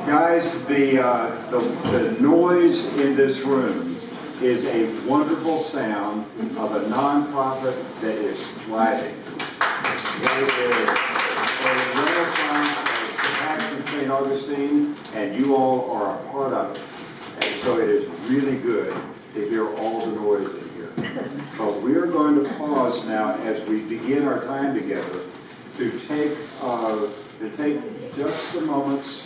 Guys, the noise in this room is a wonderful sound of a nonprofit that is thriving. It is a renaissance of compassion St Augustine, and you all are a part of it. And so it is really good to hear all the noise in here. But we are going to pause now as we begin our time together to take just some moments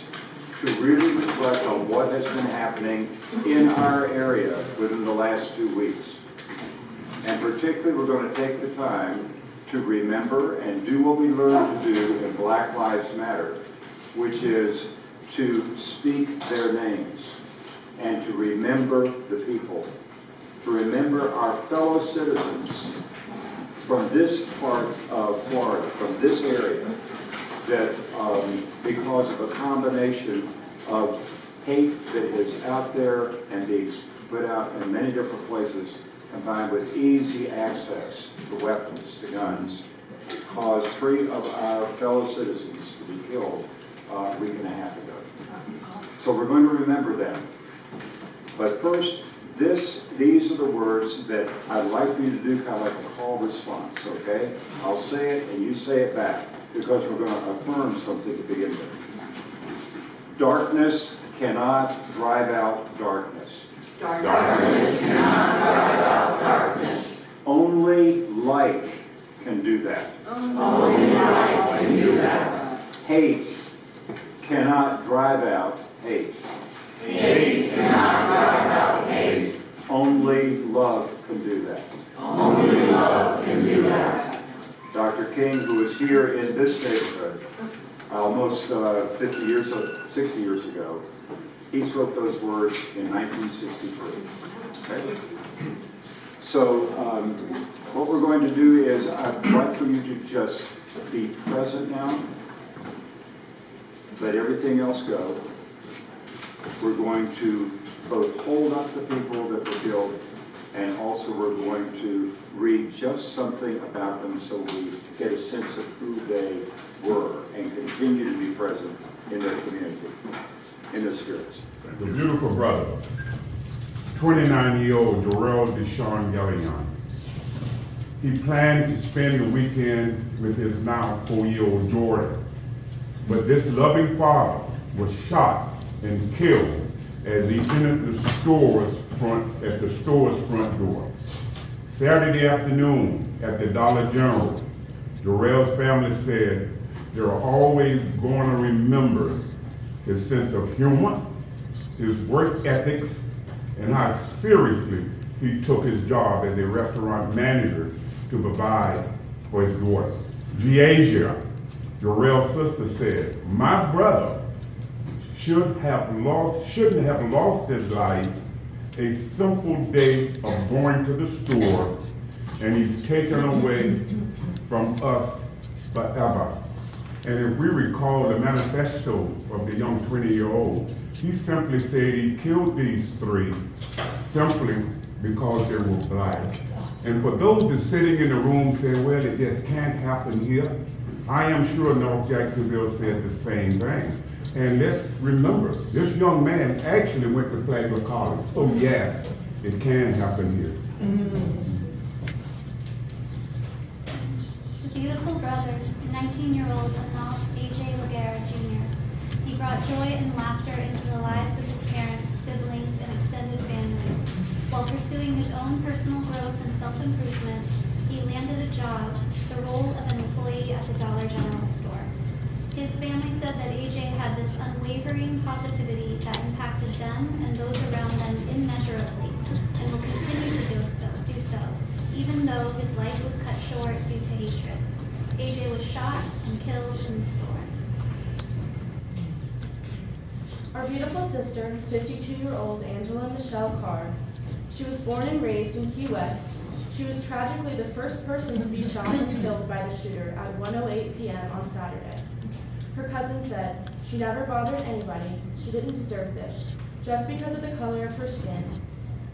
to really reflect on what has been happening in our area within the last 2 weeks. And particularly, we're going to take the time to remember and do what we learned to do in Black Lives Matter, which is to speak their names and to remember the people, to remember our fellow citizens from this part of Florida, from this area, that because of a combination of hate that is out there and being put out in many different places, combined with easy access to weapons, to guns, caused 3 of our fellow citizens to be killed a week and a half ago. So we're going to remember them. But first, these are the words that I'd like for you to do kind of like a call response, okay? I'll say it and you say it back, because we're going to affirm something to begin with. Darkness cannot drive out darkness. Darkness cannot drive out darkness. Only light can do that. Only light can do that. Hate cannot drive out hate. Hate cannot drive out hate. Only love can do that. Only love can do that. Dr. King, who was here in this neighborhood almost 60 years ago, he spoke those words in 1963. Okay? So what we're going to do is I'd like for you to just be present now. Let everything else go. We're going to both hold up the people that were killed, and also we're going to read just something about them so we get a sense of who they were and continue to be present in their community, in their spirits. The beautiful brother, 29-year-old Jarrell Deshaun Gallion. He planned to spend the weekend with his now 4-year-old Jordan, but this loving father was shot and killed as he entered the store's front door. Saturday afternoon at the Dollar General, Jarrell's family said they are always going to remember his sense of humor, his work ethics, and how seriously he took his job as a restaurant manager to provide for his daughter. Giasia, Jarrell's sister, said, "My brother shouldn't have lost his life a simple day of going to the store, and he's taken away from us forever." And if we recall the manifesto of the young 20-year-old, he simply said he killed these 3 simply because they were black. And for those that sitting in the room saying, well, it just can't happen here, I am sure North Jacksonville said the same thing. And let's remember, this young man actually went to Flagler College. So yes, it can happen here. The beautiful brother, 19-year-old Anant A.J. Laguerre Jr. He brought joy and laughter into the lives of his parents, siblings, and extended family. While pursuing his own personal growth and self-improvement, he landed a job, the role of an employee at the Dollar General store. His family said that AJ had this unwavering positivity that impacted them and those around them immeasurably, and will continue to do so, even though his life was cut short due to hatred. AJ was shot and killed in the store. Our beautiful sister, 52-year-old Angela Michelle Carr. She was born and raised in Key West. She was tragically the first person to be shot and killed by the shooter at 1:08 p.m. on Saturday. Her cousin said, "She never bothered anybody. She didn't deserve this, just because of the color of her skin.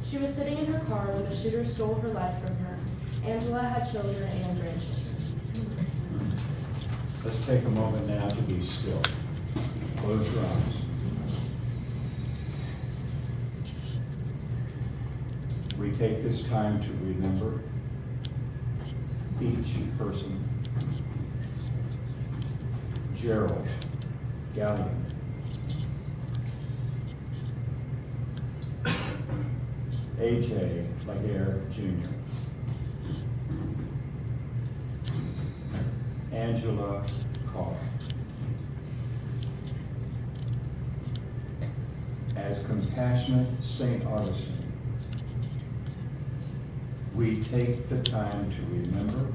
She was sitting in her car when the shooter stole her life from her. Angela had children and grandchildren." Let's take a moment now to be still. Close your eyes. We take this time to remember each person. Gerald Gallion, A.J. Laguerre Jr., Angela Carr. As compassionate St. Augustine, we take the time to remember,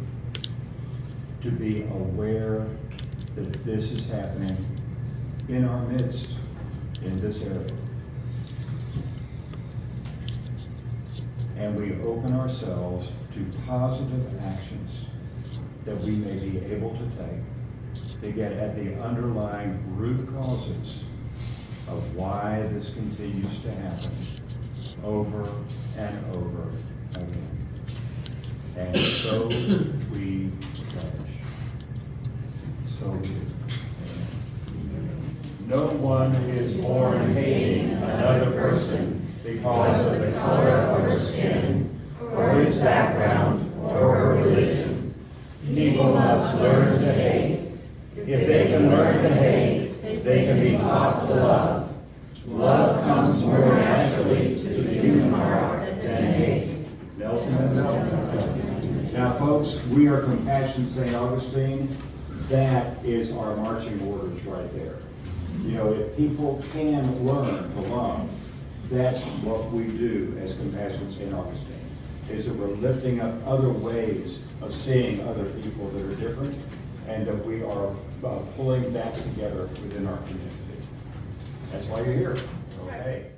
to be aware that this is happening in our midst, in this area. And we open ourselves to positive actions that we may be able to take to get at the underlying root causes of why this continues to happen over and over again. And so we pledge. So we do. No one is born hating another person because of the color of her skin, or his background, or her religion. People must learn to hate. If they can learn to hate, they can be taught to love. Love comes more naturally to the human heart than hate. Nelson Mandela. Now, folks, we are Compassion St. Augustine. That is our marching orders right there. You know, if people can learn to love, that's what we do as Compassion St. Augustine, is that we're lifting up other ways of seeing other people that are different, and that we are pulling that together within our community. That's why you're here. Okay.